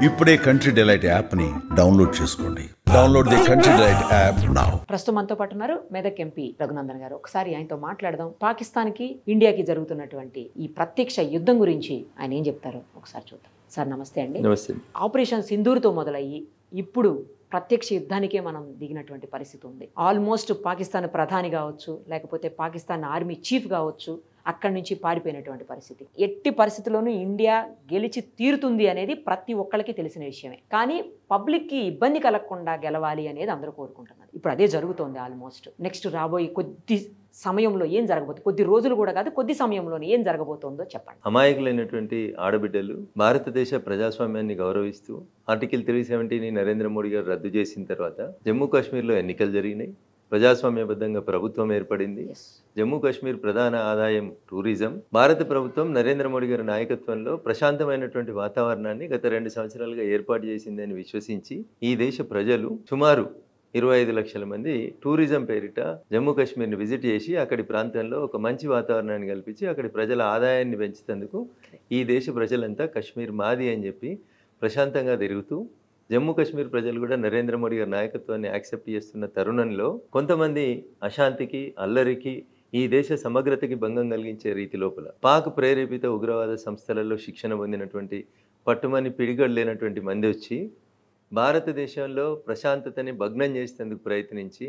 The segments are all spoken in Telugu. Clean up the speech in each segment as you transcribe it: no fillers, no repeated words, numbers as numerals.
ఇప్పుడే కంట్రీ డిలైట్ యాప్ని డౌన్లోడ్ చేసుకోండి. Download the country delight app now. ప్రస్తుతం మనతో పాటు ఉన్నారు మెదక్ ఎంపీ రఘునందన్ గారు. ఒకసారి ఆయనతో మాట్లాడదాం. పాకిస్తాన్కి ఇండియాకి జరుగుతున్నటువంటి ఈ ప్రత్యక్ష యుద్ధం గురించి ఆయన ఏం చెప్తారో ఒకసారి చూద్దాం. సార్ నమస్తే అండి. నమస్తే. ఆపరేషన్ సింధూర్తో మొదలయ్యి ఇప్పుడు ప్రత్యక్ష యుద్ధానికే మనం దిగినటువంటి పరిస్థితి ఉంది. ఆల్మోస్ట్ పాకిస్తాన్ ప్రధాని కావచ్చు, లేకపోతే పాకిస్తాన్ ఆర్మీ చీఫ్ కావచ్చు, అక్కడి నుంచి పారిపోయినటువంటి పరిస్థితి. ఎట్టి పరిస్థితుల్లోనూ ఇండియా గెలిచి తీరుతుంది అనేది ప్రతి ఒక్కరికి తెలిసిన విషయమే. కానీ పబ్లిక్కి ఇబ్బంది కలగకుండా గెలవాలి అనేది అందరూ కోరుకుంటున్నారు. ఇప్పుడు అదే జరుగుతోంది. ఆల్మోస్ట్ నెక్స్ట్ రాబోయే కొద్ది సమయంలో ఏం జరగబోతుంది, కొద్ది రోజులు కూడా కాదు, కొద్ది సమయంలోనే ఏం జరగబోతోందో చెప్పండి. అమాయకులైనటువంటి ఆడబిడ్డలు భారతదేశ ప్రజాస్వామ్యాన్ని గౌరవిస్తూ ఆర్టికల్ 370ని నరేంద్ర మోడీ గారు రద్దు చేసిన తర్వాత జమ్మూ కాశ్మీర్లో ఎన్నికలు జరిగినాయి. ప్రజాస్వామ్యబద్ధంగా ప్రభుత్వం ఏర్పడింది. జమ్మూ కాశ్మీర్ ప్రధాన ఆదాయం టూరిజం. భారత ప్రభుత్వం నరేంద్ర మోడీ గారి నాయకత్వంలో ప్రశాంతమైనటువంటి వాతావరణాన్ని గత 2 సంవత్సరాలుగా ఏర్పాటు చేసిందని విశ్వసించి ఈ దేశ ప్రజలు సుమారు 25 లక్షల మంది టూరిజం పేరిట జమ్మూ కాశ్మీర్ని విజిట్ చేసి అక్కడి ప్రాంతంలో ఒక మంచి వాతావరణాన్ని కల్పించి అక్కడి ప్రజల ఆదాయాన్ని పెంచేందుకు ఈ దేశ ప్రజలంతా కాశ్మీర్ మాది అని చెప్పి ప్రశాంతంగా తిరుగుతూ జమ్మూ కాశ్మీర్ ప్రజలు కూడా నరేంద్ర మోడీ గారి నాయకత్వాన్ని యాక్సెప్ట్ చేస్తున్న తరుణంలో కొంతమంది అశాంతికి, అల్లరికి, ఈ దేశ సమగ్రతకి భంగం కలిగించే రీతి లోపల పాక్ ప్రేరేపిత ఉగ్రవాద సంస్థలలో శిక్షణ పొందినటువంటి పట్టుమని పిడిగడలేనటువంటి మంది వచ్చి భారతదేశంలో ప్రశాంతతని భగ్నం చేసేందుకు ప్రయత్నించి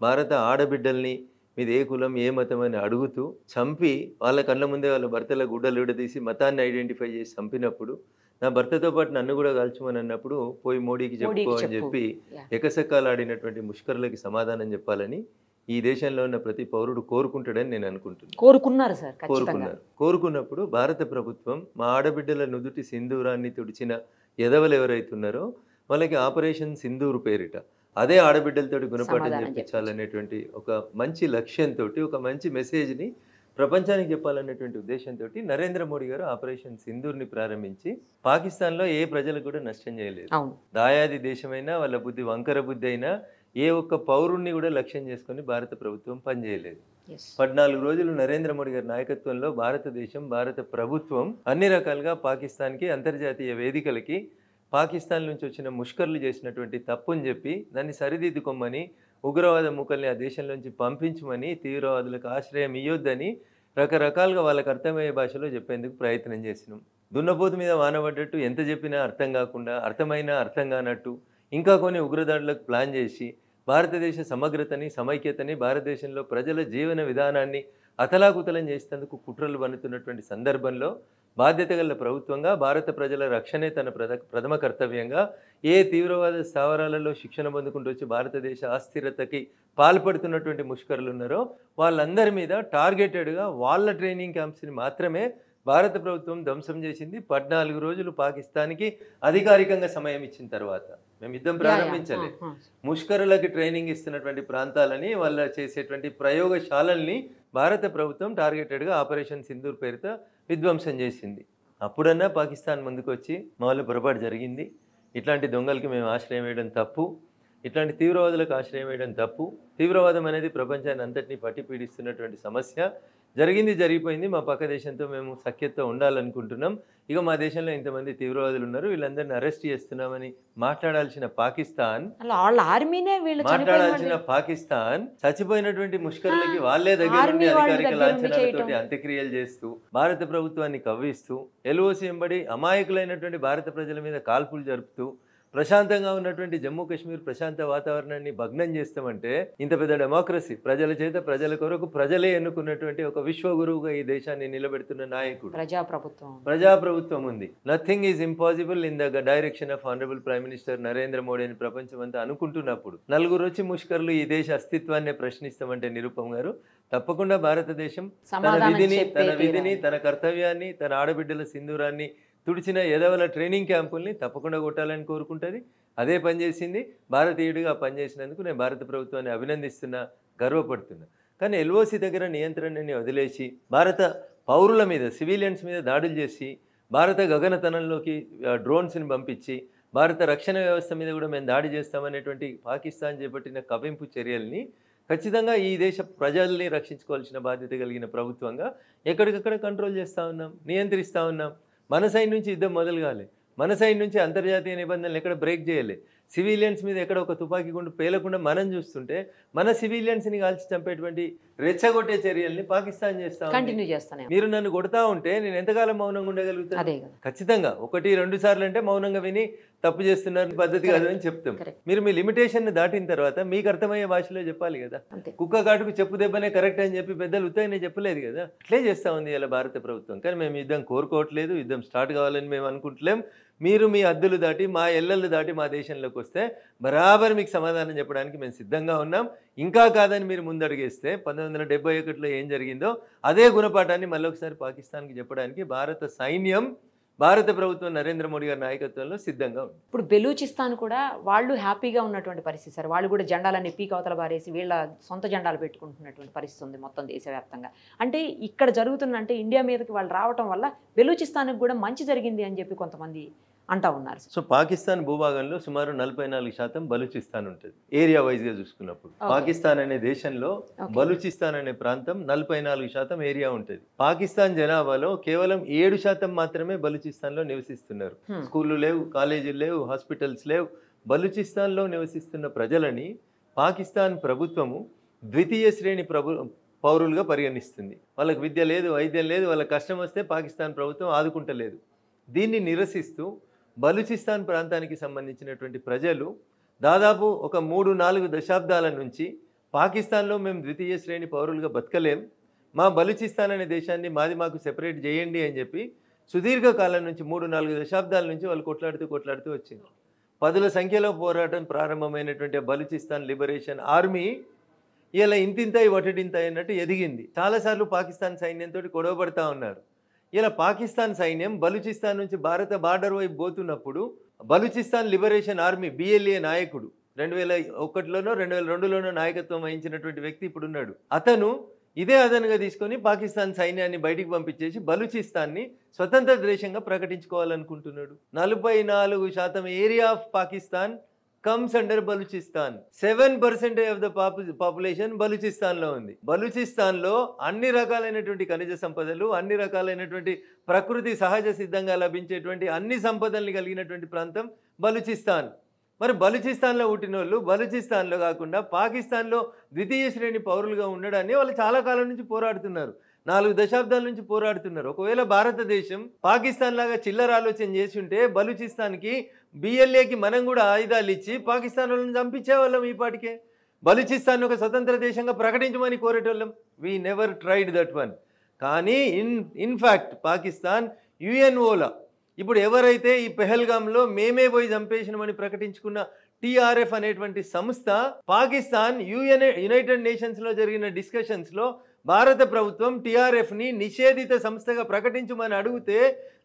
భారత ఆడబిడ్డల్ని మీది ఏ కులం, ఏ మతం అని అడుగుతూ చంపి వాళ్ళ కళ్ళ ముందే వాళ్ళ భర్తల గుడ్డలు విడదీసి మతాన్ని ఐడెంటిఫై చేసి చంపినప్పుడు నా భర్తతో పాటు నన్ను కూడా కాల్చమని అన్నప్పుడు పోయి మోడీకి చెప్పుకో అని చెప్పి ఎకసెక్కాలు ఆడినటువంటి ముష్కరులకి సమాధానం చెప్పాలని ఈ దేశంలో ఉన్న ప్రతి పౌరుడు కోరుకుంటాడని నేను అనుకుంటున్నాను. కోరుకున్నారు సార్, కోరుకున్నప్పుడు భారత ప్రభుత్వం మా ఆడబిడ్డల నుదుటి సింధూరాన్ని తుడిచిన ఎదవలు ఎవరైతున్నారో వాళ్ళకి ఆపరేషన్ సింధూర్ పేరిట అదే ఆడబిడ్డలతోటి గుణపాఠం చెప్పించాలనేటువంటి ఒక మంచి లక్ష్యంతో, ఒక మంచి మెసేజ్ని ప్రపంచానికి చెప్పాలనేటువంటి ఉద్దేశంతో నరేంద్ర మోడీ గారు ఆపరేషన్ సింధూర్ని ప్రారంభించి పాకిస్తాన్లో ఏ ప్రజలకు కూడా నష్టం చేయలేదు. దాయాది దేశమైనా వాళ్ళ బుద్ధి వంకర బుద్ధి అయినా ఏ ఒక్క పౌరుణ్ణి కూడా లక్ష్యం చేసుకొని భారత ప్రభుత్వం పనిచేయలేదు. 14 రోజులు నరేంద్ర మోడీ గారి నాయకత్వంలో భారతదేశం, భారత ప్రభుత్వం అన్ని రకాలుగా పాకిస్తాన్కి, అంతర్జాతీయ వేదికలకి పాకిస్తాన్ నుంచి వచ్చిన ముష్కర్లు చేసినటువంటి తప్పుని చెప్పి దాన్ని సరిదిద్దుకోమని, ఉగ్రవాద మూకల్ని ఆ దేశంలోంచి పంపించమని, తీవ్రవాదులకు ఆశ్రయం ఇయ్యొద్దని రకరకాలుగా వాళ్ళకి అర్థమయ్యే భాషలో చెప్పేందుకు ప్రయత్నం చేసినాం. దున్నపోతు మీద వానబడ్డట్టు ఎంత చెప్పినా అర్థం కాకుండా, అర్థమైనా అర్థం కానట్టు ఇంకా కొన్ని ఉగ్రదాడులకు ప్లాన్ చేసి భారతదేశ సమగ్రతని, సమైక్యతని, భారతదేశంలో ప్రజల జీవన విధానాన్ని అతలాకుతలం చేసేందుకు కుట్రలు పన్నుతున్నటువంటి సందర్భంలో బాధ్యత గల ప్రభుత్వంగా భారత ప్రజల రక్షణే తన ప్రథమ కర్తవ్యంగా ఏ తీవ్రవాద స్థావరాలలో శిక్షణ పొందుకుంటూ వచ్చి భారతదేశ అస్థిరతకి పాల్పడుతున్నటువంటి ముష్కరులు ఉన్నారో వాళ్ళందరి మీద టార్గెటెడ్గా వాళ్ళ ట్రైనింగ్ క్యాంప్స్ని మాత్రమే భారత ప్రభుత్వం ధ్వంసం చేసింది. 14 రోజులు పాకిస్తాన్కి అధికారికంగా సమయం ఇచ్చిన తర్వాత మేము యుద్ధం ప్రారంభించాలి. ముష్కరులకి ట్రైనింగ్ ఇస్తున్నటువంటి ప్రాంతాలని, వాళ్ళ చేసేటువంటి ప్రయోగశాలల్ని భారత ప్రభుత్వం టార్గెటెడ్గా ఆపరేషన్ సింధూర్ పేరుతో విధ్వంసం చేసింది. అప్పుడన్నా పాకిస్తాన్ ముందుకు వచ్చి మా వాళ్ళ పొరపాటు జరిగింది, ఇట్లాంటి దొంగలకి మేము ఆశ్రయం వేయడం తప్పు, ఇట్లాంటి తీవ్రవాదులకు ఆశ్రయం వేయడం తప్పు, తీవ్రవాదం అనేది ప్రపంచాన్ని అంతటినీ పట్టి పీడిస్తున్నటువంటి సమస్య, జరిగింది జరిగిపోయింది, మా పక్క దేశంతో మేము సఖ్యతతో ఉండాలనుకుంటున్నాం, ఇక మా దేశంలో ఇంతమంది తీవ్రవాదులు ఉన్నారు, వీళ్ళందరినీ అరెస్ట్ చేస్తున్నామని మాట్లాడాల్సిన పాకిస్తాన్ చచ్చిపోయినటువంటి ముష్కరులకి వాళ్ళే దగ్గర నుండి అధికారిక లాంఛనాలతోటి అంత్యక్రియలు చేస్తూ భారత ప్రభుత్వాన్ని కవ్విస్తూ ఎల్ఓసి వెంబడి అమాయకులైనటువంటి భారత ప్రజల మీద కాల్పులు జరుపుతూ ప్రశాంతంగా ఉన్నటువంటి జమ్మూ కాశ్మీర్ ప్రశాంత వాతావరణాన్ని భగ్నం చేస్తామంటే ఇంత పెద్ద డెమోక్రసీ, ప్రజల చేత ప్రజల కొరకు ప్రజలే ఎన్నుకున్నటువంటి ఒక విశ్వగురువుగా ఈ దేశాన్ని నిలబెడుతున్న నాయకుడు ప్రజాప్రభుత్వం ఉంది. Nothing is impossible in the direction of honourable prime minister Narendra Modi అని ప్రపంచం అంతా అనుకుంటున్నప్పుడు నలుగురు వచ్చి ముష్కర్లు ఈ దేశ అస్తిత్వాన్ని ప్రశ్నిస్తామంటే నిరుపమ్ గారు తప్పకుండా భారతదేశం తన విధిని, తన కర్తవ్యాన్ని, తన ఆడబిడ్డల సింధూరాన్ని తుడిచిన ఎదవల ట్రైనింగ్ క్యాంపుల్ని తప్పకుండా కొట్టాలని కోరుకుంటుంది. అదే పనిచేసింది. భారతీయుడిగా పనిచేసినందుకు నేను భారత ప్రభుత్వాన్ని అభినందిస్తున్నా, గర్వపడుతున్నా. కానీ ఎల్ఓసి దగ్గర నియంత్రణని వదిలేసి భారత పౌరుల మీద, సివిలియన్స్ మీద దాడులు చేసి భారత గగనతనంలోకి డ్రోన్స్ని పంపించి భారత రక్షణ వ్యవస్థ మీద కూడా మేము దాడి చేస్తామనేటువంటి పాకిస్తాన్ చేపట్టిన కవ్వింపు చర్యల్ని ఖచ్చితంగా ఈ దేశ ప్రజల్ని రక్షించుకోవాల్సిన బాధ్యత కలిగిన ప్రభుత్వంగా ఎక్కడికక్కడ కంట్రోల్ చేస్తూ ఉన్నాం, నియంత్రిస్తూ ఉన్నాం. మన సైడ్ నుంచి యుద్ధం మొదలు కాలే, మన సైడ్ నుంచి అంతర్జాతీయ నిబంధనలు ఎక్కడ బ్రేక్ చేయలే. సివిలియన్స్ మీద ఎక్కడ ఒక తుపాకీ గుండు పేలకుండా మనం చూస్తుంటే మన సివిలియన్స్ని కాల్చి చంపేటువంటి రెచ్చగొట్టే చర్యల్ని పాకిస్తాన్ కంటిన్యూ చేస్తాను. మీరు నన్ను కొడతా ఉంటే నేను ఎంతకాలం మౌనంగా ఉండగలుగుతాను? అదే కదా. ఖచ్చితంగా 1-2 సార్లు అంటే మౌనంగా విని తప్పు చేస్తున్నారు పద్ధతి కాదు అని చెప్తాం. మీరు మీ లిమిటేషన్ దాటిన తర్వాత మీకు అర్థమయ్యే భాషలో చెప్పాలి కదా. కుక్క కాటుకు చెప్పు దెబ్బనే కరెక్ట్ అని చెప్పి పెద్దలు ఉత్తగానే చెప్పలేదు కదా. అట్లే చేస్తా ఉంది ఇలా భారత ప్రభుత్వం. కానీ మేము యుద్ధం కోరుకోవట్లేదు, యుద్ధం స్టార్ట్ కావాలని మేము అనుకుంటలేం. మీరు మీ హద్దులు దాటి మా ఎల్లలు దాటి మా దేశంలోకి వస్తే బరాబర్ మీకు సమాధానం చెప్పడానికి మేము సిద్ధంగా ఉన్నాం. ఇంకా కాదని మీరు ముందడుగేస్తే 1971లో ఏం జరిగిందో అదే గుణపాఠాన్ని మళ్ళొకసారి పాకిస్తాన్కి చెప్పడానికి భారత సైన్యం, భారత ప్రభుత్వం నరేంద్ర మోడీ గారి నాయకత్వంలో సిద్ధంగా ఉంది. ఇప్పుడు బెలూచిస్తాన్ కూడా వాళ్ళు హ్యాపీగా ఉన్నటువంటి పరిస్థితి సార్. వాళ్ళు కూడా జెండాలన్నీ పీక్ అవతల బారేసి వీళ్ళ సొంత జెండాలు పెట్టుకుంటున్నటువంటి పరిస్థితి ఉంది మొత్తం దేశవ్యాప్తంగా. అంటే ఇక్కడ జరుగుతున్న అంటే ఇండియా మీదకి వాళ్ళు రావటం వల్ల బెలూచిస్తాన్కి కూడా మంచి జరిగింది అని చెప్పి కొంతమంది అంటా ఉన్నారు. సో పాకిస్తాన్ భూభాగంలో సుమారు 44% బలూచిస్తాన్ ఉంటుంది ఏరియా వైజ్గా చూసుకున్నప్పుడు. పాకిస్తాన్ అనే దేశంలో బలూచిస్తాన్ అనే ప్రాంతం 44% ఏరియా ఉంటుంది. పాకిస్తాన్ జనాభాలో కేవలం 7% మాత్రమే బలూచిస్తాన్లో నివసిస్తున్నారు. స్కూళ్ళు లేవు, కాలేజీలు లేవు, హాస్పిటల్స్ లేవు. బలూచిస్తాన్లో నివసిస్తున్న ప్రజలని పాకిస్తాన్ ప్రభుత్వము ద్వితీయ శ్రేణి పౌరులుగా పరిగణిస్తుంది. వాళ్ళకి విద్య లేదు, వైద్యం లేదు, వాళ్ళకి కష్టం వస్తే పాకిస్తాన్ ప్రభుత్వం ఆదుకుంటలేదు. దీన్ని నిరసిస్తూ బలూచిస్తాన్ ప్రాంతానికి సంబంధించినటువంటి ప్రజలు దాదాపు ఒక 3-4 దశాబ్దాల నుంచి పాకిస్తాన్లో మేము ద్వితీయ శ్రేణి పౌరులుగా బతకలేం, మా బలూచిస్తాన్ అనే దేశాన్ని మాకు సెపరేట్ చేయండి అని చెప్పి సుదీర్ఘకాలం నుంచి 3-4 దశాబ్దాల నుంచి వాళ్ళు కొట్లాడుతూ వచ్చింది. 10ల సంఖ్యలో పోరాటం ప్రారంభమైనటువంటి బలూచిస్తాన్ లిబరేషన్ ఆర్మీ ఇలా ఇంతింతాయి వటడింతాయి అన్నట్టు ఎదిగింది. చాలాసార్లు పాకిస్తాన్ సైన్యంతో గొడవపడతా ఉన్నారు. ఇలా పాకిస్తాన్ సైన్యం బలూచిస్తాన్ నుంచి భారత బార్డర్ వైపు పోతున్నప్పుడు బలూచిస్తాన్ లిబరేషన్ ఆర్మీ BLA నాయకుడు 2001లోనో 2002లోనో నాయకత్వం వహించినటువంటి వ్యక్తి ఇప్పుడున్నాడు. అతను ఇదే అదనుగా తీసుకొని పాకిస్తాన్ సైన్యాన్ని బయటికి పంపించేసి బలూచిస్తాన్ని స్వతంత్ర దేశంగా ప్రకటించుకోవాలనుకుంటున్నాడు. 44% area of Pakistan comes under Baluchistan. 7% of the population బలూచిస్తాన్లో ఉంది. బలూచిస్తాన్లో అన్ని రకాలైనటువంటి ఖనిజ సంపదలు, అన్ని రకాలైనటువంటి ప్రకృతి సహజ సిద్ధంగా లభించేటువంటి అన్ని సంపదల్ని కలిగినటువంటి ప్రాంతం బలూచిస్తాన్. మరి బలూచిస్తాన్లో పుట్టిన వాళ్ళు బలూచిస్తాన్లో కాకుండా పాకిస్తాన్లో ద్వితీయ శ్రేణి పౌరులుగా ఉండడాన్ని వాళ్ళు చాలా కాలం నుంచి పోరాడుతున్నారు. 4 దశాబ్దాల నుంచి పోరాడుతున్నారు. ఒకవేళ భారతదేశం పాకిస్తాన్ లాగా చిల్లర ఆలోచన చేసి ఉంటే బలూచిస్తాన్కి BLAకి మనం కూడా ఆయుధాలు ఇచ్చి పాకిస్తాన్ వాళ్ళని చంపించేవాళ్ళం ఈ పాటికే. బలూచిస్తాన్ ఒక స్వతంత్ర దేశంగా ప్రకటించమని కోరేటోళ్ళం. We never tried that one. కానీ ఇన్ఫ్యాక్ట్ పాకిస్తాన్ UNOలో ఇప్పుడు ఎవరైతే ఈ పెహల్గామ్లో మేమే పోయి చంపేసినామని ప్రకటించుకున్న TRF అనేటువంటి సంస్థ పాకిస్తాన్ యునైటెడ్ నేషన్స్లో జరిగిన డిస్కషన్స్లో భారత ప్రభుత్వం TRFని నిషేధిత సంస్థగా ప్రకటించమని అడిగితే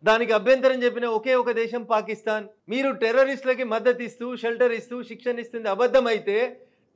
దానికి అభ్యంతరం చెప్పిన ఒకే ఒక దేశం పాకిస్తాన్. మీరు టెర్రరిస్టులకి మద్దతు ఇస్తూ షెల్టర్ ఇస్తూ శిక్షణ ఇస్తుంది అబద్ధమైతే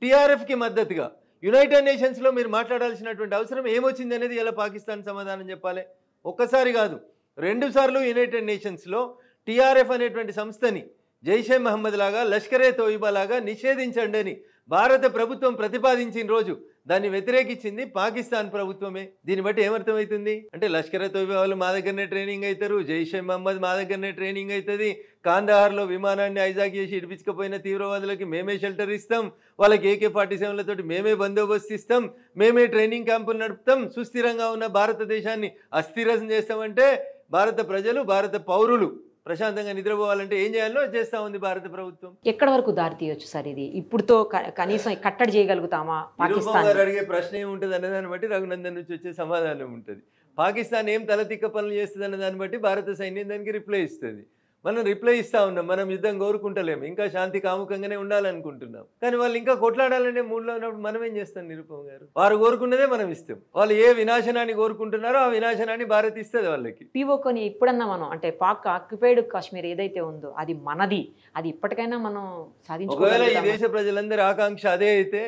TRFకి మద్దతుగా యునైటెడ్ నేషన్స్లో మీరు మాట్లాడాల్సినటువంటి అవసరం ఏమొచ్చింది అనేది ఇలా పాకిస్తాన్ సమాధానం చెప్పాలి. ఒక్కసారి కాదు 2 సార్లు యునైటెడ్ నేషన్స్లో TRF అనేటువంటి సంస్థని జైషే మహమ్మద్ లాగా లష్కరే తోయిబా లాగా నిషేధించండి అని భారత ప్రభుత్వం ప్రతిపాదించిన రోజు దాన్ని వ్యతిరేకించింది పాకిస్తాన్ ప్రభుత్వమే. దీన్ని బట్టి ఏమర్థమవుతుంది అంటే లష్కరే తోయిబా వాళ్ళు మా దగ్గరనే ట్రైనింగ్ అవుతారు, జైషే మహమ్మద్ మా దగ్గరనే ట్రైనింగ్ అవుతుంది, కాందహార్లో విమానాన్ని హైజాక్ చేసి ఇడిపించకపోయిన తీవ్రవాదులకి మేమే షెల్టర్ ఇస్తాం, వాళ్ళకి AK-47లతోటి మేమే బందోబస్తు ఇస్తాం, మేమే ట్రైనింగ్ క్యాంపులు నడుపుతాం, సుస్థిరంగా ఉన్న భారతదేశాన్ని అస్థిరం చేస్తామంటే భారత ప్రజలు భారత పౌరులు ప్రశాంతంగా నిద్రపోవాలంటే ఏం చేయాలో చేస్తా ఉంది భారత ప్రభుత్వం. ఎక్కడి వరకు దారి తీయొచ్చు సార్ ఇది? ఇప్పుడుతో కనీసం కట్టడి చేయగలుగుతామా పాకిస్తాన్? అడిగే ప్రశ్న ఏముంటుంది అనే దాన్ని బట్టి రఘునందన్ నుంచి వచ్చే సమాధానం ఉంటుంది. పాకిస్తాన్ ఏం తలతిక్క పనులు చేస్తుంది అన్న దాన్ని బట్టి భారత సైన్యం దానికి రిప్లై ఇస్తుంది. మనం రిప్లై ఇస్తా ఉన్నాం. మనం యుద్ధం కోరుకుంటలేము, ఇంకా శాంతి కాముకంగానే ఉండాలనుకుంటున్నాం. కానీ వాళ్ళు ఇంకా కొట్లాడాలనే మూడ్లో ఉన్నప్పుడు మనం ఏం చేస్తాం నిరుపమ్ గారు? వారు కోరుకున్నదే మనం ఇస్తాం. వాళ్ళు ఏ వినాశనాన్ని కోరుకుంటున్నారో ఆ వినాశనాన్ని భారత్ ఇస్తుంది వాళ్ళకి. POKని ఇప్పుడన్నా మనం అంటే పాక్ ఆక్యుపైడ్ కాశ్మీర్ ఏదైతే ఉందో అది మనది, అది ఇప్పటికైనా మనం సాధించుకోవాలి. ఒకవేళ ఈ దేశ ప్రజలందరి ఆకాంక్ష అదే అయితే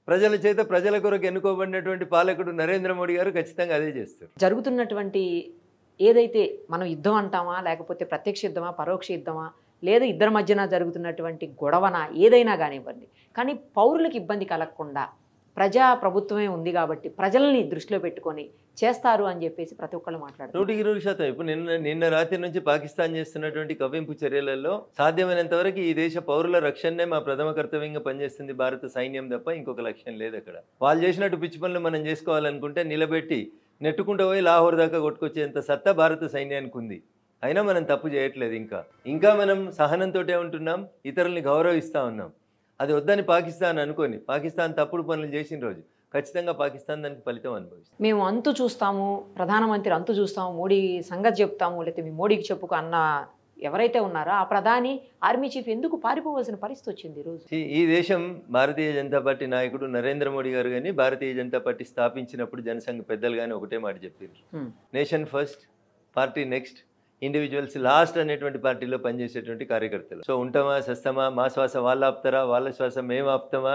ప్రజల చేత ప్రజల కొరకు ఎన్నుకోబడినటువంటి పాలకుడు నరేంద్ర మోడీ గారు ఖచ్చితంగా అదే చేస్తారు. జరుగుతున్నటువంటి ఏదైతే మనం యుద్ధం అంటామా, లేకపోతే ప్రత్యక్ష యుద్ధమా, పరోక్ష యుద్ధమా, లేదా ఇద్దరి మధ్యన జరుగుతున్నటువంటి గొడవన ఏదైనా కానివ్వండి, కానీ పౌరులకు ఇబ్బంది కలగకుండా ప్రజా ప్రభుత్వమే ఉంది కాబట్టి ప్రజల్ని దృష్టిలో పెట్టుకొని చేస్తారు అని చెప్పేసి ప్రతి ఒక్కళ్ళు మాట్లాడుతారు. 100% ఇప్పుడు నిన్న రాత్రి నుంచి పాకిస్తాన్ చేస్తున్నటువంటి కవ్వింపు చర్యలలో సాధ్యమైనంత వరకు ఈ దేశ పౌరుల రక్షణనే మా ప్రథమ కర్తవ్యంగా పనిచేస్తుంది భారత సైన్యం తప్ప ఇంకొక లక్ష్యం లేదు అక్కడ. వాళ్ళు చేసినట్టు పిచ్చి పనులు మనం చేసుకోవాలనుకుంటే నిలబెట్టి నెట్టుకుంటూ పోయి లాహోర్ దాకా కొట్టుకొచ్చేంత సత్తా భారత సైన్యానికి ఉంది. అయినా మనం తప్పు చేయట్లేదు. ఇంకా మనం సహనంతో ఉంటున్నాం, ఇతరుల్ని గౌరవిస్తూ ఉన్నాం. అది వద్దని పాకిస్తాన్ అనుకొని పాకిస్తాన్ తప్పుడు పనులు చేసిన రోజు ఖచ్చితంగా పాకిస్తాన్ దానికి ఫలితం అనుభవిస్తుంది. మేము అంతు చూస్తాము, ప్రధానమంత్రి అంతు చూస్తాము, మోడీ సంగతి చెప్తాము, లేకపోతే మీ మోడీకి చెప్పుకో అన్న ఎవరైతే ఉన్నారో ఆ ప్రధాని ఆర్మీ చీఫ్ ఎందుకు పారిపోవాల్సిన పరిస్థితి వచ్చింది ఈరోజు? ఈ దేశం భారతీయ జనతా పార్టీ నాయకుడు నరేంద్ర మోడీ గారు కానీ భారతీయ జనతా పార్టీ స్థాపించినప్పుడు జనసంఘ పెద్దలు కానీ ఒకటే మాట చెప్పారు, nation first, party next, individuals last అనేటువంటి పార్టీలో పనిచేసేటువంటి కార్యకర్తలు. సో ఉంటామా సస్తమా, మా శ్వాస వాళ్ళు ఆపుతారా, వాళ్ళ శ్వాస మేము ఆపుతామా,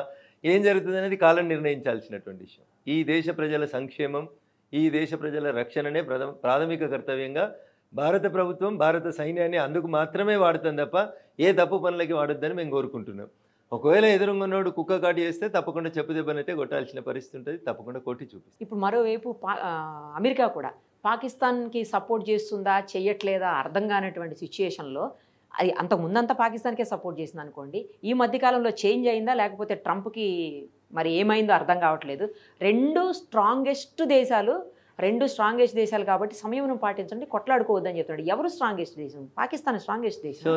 ఏం జరుగుతుంది అనేది కాలం నిర్ణయించాల్సినటువంటి విషయం. ఈ దేశ ప్రజల సంక్షేమం, ఈ దేశ ప్రజల రక్షణనే ప్రాథమిక కర్తవ్యంగా భారత ప్రభుత్వం భారత సైన్యాన్ని అందుకు మాత్రమే వాడుతుంది తప్ప ఏ తప్పు పనులకి వాడొద్దని మేము కోరుకుంటున్నాం. ఒకవేళ ఎదురున్నోడు కుక్క కాటు చేస్తే తప్పకుండా చెప్పు దెబ్బనైతే కొట్టాల్సిన పరిస్థితి ఉంటుంది, తప్పకుండా కొట్టి చూపిస్తుంది. ఇప్పుడు మరోవైపు అమెరికా కూడా పాకిస్తాన్కి సపోర్ట్ చేస్తుందా చెయ్యట్లేదా అర్థం కానటువంటి సిచ్యుయేషన్లో, అది అంతకుముందంతా పాకిస్తాన్కే సపోర్ట్ చేసింది అనుకోండి, ఈ మధ్యకాలంలో చేంజ్ అయిందా లేకపోతే ట్రంప్కి మరి ఏమైందో అర్థం కావట్లేదు. రెండు స్ట్రాంగెస్ట్ దేశాలు కాబట్టి సంయమనం పాటించండి, కొట్లాడుకోవద్దని చెప్తున్నాడు. ఎవరు స్ట్రాంగెస్ట్ దేశం? పాకిస్తాన్ స్ట్రాంగెస్ట్ దేశం. సో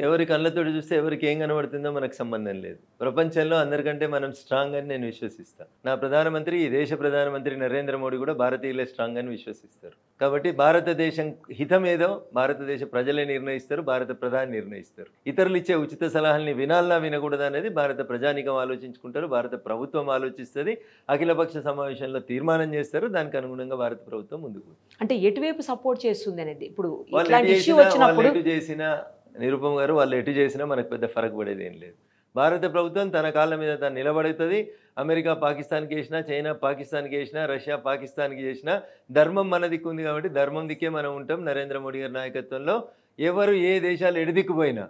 ఎవరి కళ్ళతో చూస్తే ఎవరికి ఏం కనబడుతుందో మనకు సంబంధం లేదు. ప్రపంచంలో అందరికంటే మనం స్ట్రాంగ్ అని నేను విశ్వసిస్తాను. నా ప్రధానమంత్రి, ఈ దేశ ప్రధానమంత్రి నరేంద్ర మోడీ కూడా భారతీయులే స్ట్రాంగ్ అని విశ్వసిస్తారు. కాబట్టి భారతదేశం హితం ఏదో భారతదేశ ప్రజలే నిర్ణయిస్తారు, భారత ప్రధాని నిర్ణయిస్తారు. ఇతరులు ఇచ్చే ఉచిత సలహాల్ని వినాలనా వినకూడదా అనేది భారత ప్రజానికం ఆలోచించుకుంటారు, భారత ప్రభుత్వం ఆలోచిస్తుంది, అఖిలపక్ష సమావేశంలో తీర్మానం చేస్తారు, దానికి అనుగుణంగా భారత ప్రభుత్వం ముందుకు. అంటే ఎటువైపు సపోర్ట్ చేస్తుంది అనేది ఇప్పుడు వాళ్ళు చేసిన నిరుపమ గారు వాళ్ళు ఎటు చేసినా మనకు పెద్ద ఫరక్ పడేది ఏం లేదు. భారత ప్రభుత్వం తన కాళ్ళ మీద తను నిలబడుతుంది. అమెరికా పాకిస్తాన్కి చేసినా, చైనా పాకిస్తాన్కి చేసినా, రష్యా పాకిస్తాన్కి చేసినా ధర్మం మన దిక్కు ఉంది కాబట్టి ధర్మం దిక్కే మనం ఉంటాం. నరేంద్ర మోడీ గారి నాయకత్వంలో ఎవరు ఏ దేశాలు ఎడదిక్కుపోయినా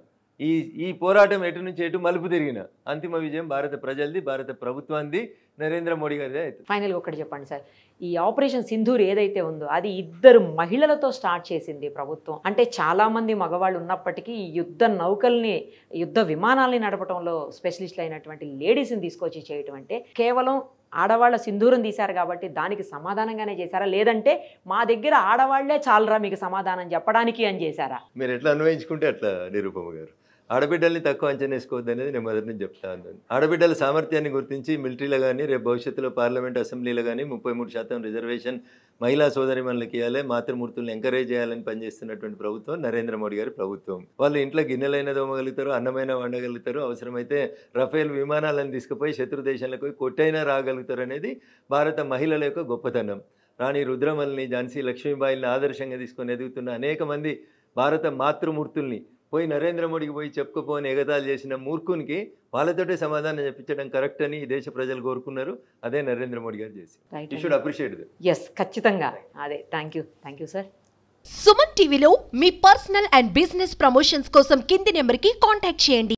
ఈ పోరాటం ఎటు నుంచి ఎటు మలుపు తిరిగిన అంతిమ విజయం భారత ప్రజలది, భారత ప్రభుత్వాన్ని, నరేంద్ర మోడీ గారిదే అవుతుంది. ఫైనల్గా ఒకటి చెప్పండి సార్, ఈ ఆపరేషన్ సింధూర్ ఏదైతే ఉందో అది 2 మహిళలతో స్టార్ట్ చేసింది ప్రభుత్వం. అంటే చాలామంది మగవాళ్ళు ఉన్నప్పటికీ యుద్ధ విమానాల్ని నడపడంలో స్పెషలిస్టులు అయినటువంటి లేడీస్ని తీసుకొచ్చి చేయటం అంటే కేవలం ఆడవాళ్ళ సింధూరం తీశారు కాబట్టి దానికి సమాధానంగానే చేశారా, లేదంటే మా దగ్గర ఆడవాళ్లే చాలరా మీకు సమాధానం చెప్పడానికి అని చేశారా? మీరు ఎట్లా అన్వయించుకుంటే అట్లా నిరుపమ గారు. ఆడబిడ్డల్ని తక్కువ అంచనా వేసుకోవద్దు అనేది నేను మొదటి నుంచి చెప్తా ఉన్నాను. ఆడబిడ్డల సామర్థ్యాన్ని గుర్తించి మిలిటరీలో కానీ రేపు భవిష్యత్తులో పార్లమెంట్ అసెంబ్లీలో కానీ 33% రిజర్వేషన్ మహిళా సోదరిమణులకి ఇవ్వాలి, మాతృమూర్తులను ఎంకరేజ్ చేయాలని పనిచేస్తున్నటువంటి ప్రభుత్వం నరేంద్ర మోడీ గారి ప్రభుత్వం. వాళ్ళు ఇంట్లో గిన్నెలైన దోమగలుగుతారు, అన్నమైన వండగలుగుతారు, అవసరమైతే రఫేల్ విమానాలను తీసుకుపోయి శత్రు దేశాలకు పోయి కొట్టైనా రాగలుగుతారు అనేది భారత మహిళల యొక్క గొప్పతనం. రాణి రుద్రమల్ని, ఝాన్సీ లక్ష్మీబాయిని ఆదర్శంగా తీసుకొని ఎదుగుతున్న అనేక మంది భారత మాతృమూర్తుల్ని పోయి నరేంద్ర మోడీకి పోయి చెప్పుకోపోని ఎగతాలు చేసిన మూర్ఖునికి వాళ్ళతోటే సమాధానం చెప్పించడం కరెక్ట్ అని ఈ దేశ ప్రజలు కోరుకున్నారు. అదే నరేంద్ర మోడీ గారు చేసి. You should appreciate that. Yes, ఖచ్చితంగా. అదే, థ్యాంక్ యూ సార్. సుమన్ టీవీలో మీ పర్సనల్ అండ్ బిజినెస్ ప్రమోషన్స్ కోసం కింది నెంబర్కి కాంటాక్ట్ చేయండి.